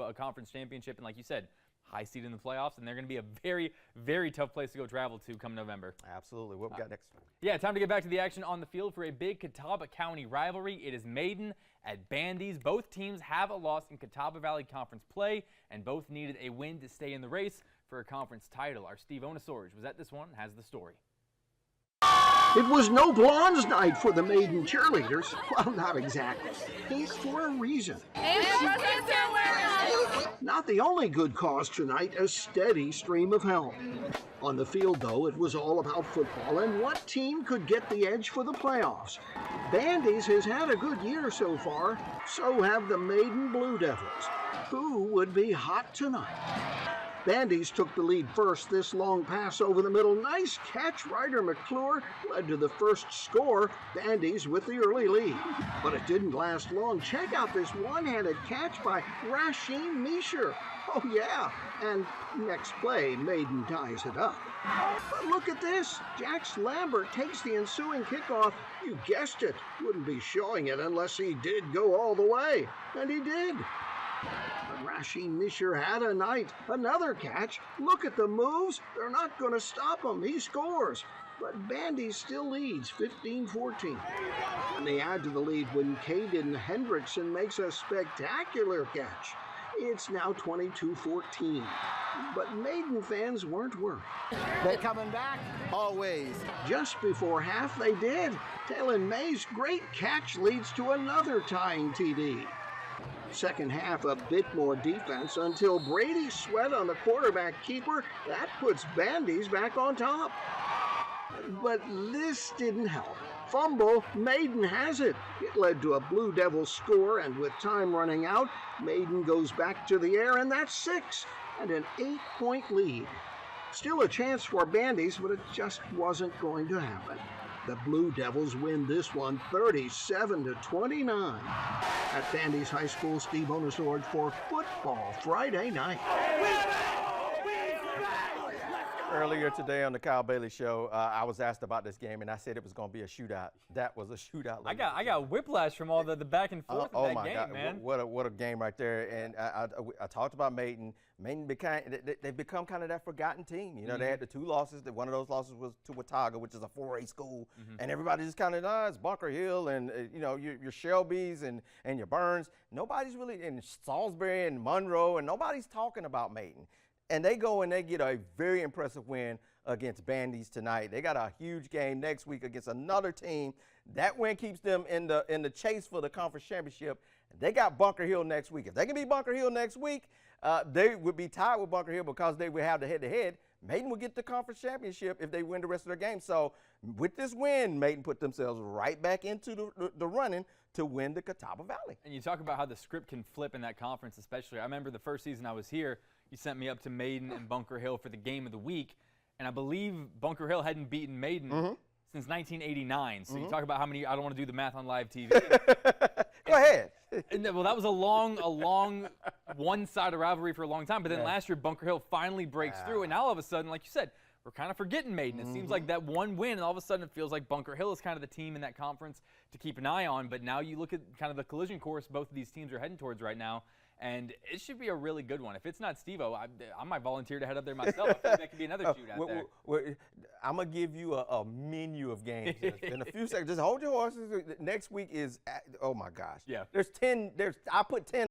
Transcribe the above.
a conference championship, and like you said, high seed in the playoffs, and they're going to be a very, very tough place to go travel to come November. Absolutely. What we got next? Yeah, time to get back to the action on the field for a big Catawba County rivalry. It is Maiden at Bandys. Both teams have a loss in Catawba Valley Conference play, and both needed a win to stay in the race for a conference title. Our Steve Onosorge was at this one and has the story. It was no blondes night for the Maiden cheerleaders. Well, not exactly. It's for a reason. Not the only good cause tonight, a steady stream of help. On the field, though, it was all about football and what team could get the edge for the playoffs. Bandys has had a good year so far, so have the Maiden Blue Devils. Who would be hot tonight? Bandys took the lead first. This long pass over the middle. Nice catch. Ryder McClure led to the first score. Bandys with the early lead. But it didn't last long. Check out this one-handed catch by Rasheen Misher. Oh, yeah. And next play, Maiden ties it up. But look at this. Jax Lambert takes the ensuing kickoff. You guessed it. Wouldn't be showing it unless he did go all the way. And he did. Rasheen Misher had a night. Another catch. Look at the moves. They're not going to stop him. He scores. But Bandys still leads 15-14. And they add to the lead when Caden Hendrickson makes a spectacular catch. It's now 22-14. But Maiden fans weren't worried. They're coming back? Always. Just before half, they did. Talon May's great catch leads to another tying TD. Second half, a bit more defense until Brady Sweat on the quarterback keeper. That puts Bandys back on top. But this didn't help. Fumble, Maiden has it. It led to a Blue Devils score, and with time running out, Maiden goes back to the air, and that's 6, and an 8-point lead. Still a chance for Bandys, but it just wasn't going to happen. The Blue Devils win this one 37-29. At Bandys High School, Steve Onosorge for Football Friday Night. Earlier today on the Kyle Bailey Show, I was asked about this game, and I said it was going to be a shootout. That was a shootout. I got whiplash from all the back and forth of that game, God. man. What a game right there. And I talked about Maiden. Maiden they've become kind of that forgotten team. You know, they had the 2 losses. One of those losses was to Watauga, which is a 4A school. And everybody just kind of, it's Bunker Hill and, you know, your Shelbys and your Burns. Nobody's really, in Salisbury and Monroe, and nobody's talking about Maiden. And they go and they get a very impressive win against Bandys tonight. They got a huge game next week against another team. That win keeps them in the chase for the conference championship. They got Bunker Hill next week. If they can beat Bunker Hill next week, they would be tied with Bunker Hill because they would have the head-to-head. Maiden would get the conference championship if they win the rest of their games. So with this win, Maiden put themselves right back into the running to win the Catawba Valley. And you talk about how the script can flip in that conference especially. I remember the first season I was here, you sent me up to Maiden and Bunker Hill for the game of the week, and I believe Bunker Hill hadn't beaten Maiden since 1989. So you talk about how many, I don't want to do the math on live TV. Go ahead. Well, that was a long one-sided rivalry for a long time, but then last year Bunker Hill finally breaks through, and now all of a sudden, like you said, we're kind of forgetting Maiden. It seems like that one win, and all of a sudden it feels like Bunker Hill is kind of the team in that conference to keep an eye on, but now you look at kind of the collision course both of these teams are heading towards right now, and it should be a really good one. If it's not Steve-O, I might volunteer to head up there myself. I think that could be another shootout there. I'm going to give you a menu of games in a few seconds. Just hold your horses. Next week is, oh my gosh. Yeah. I put 10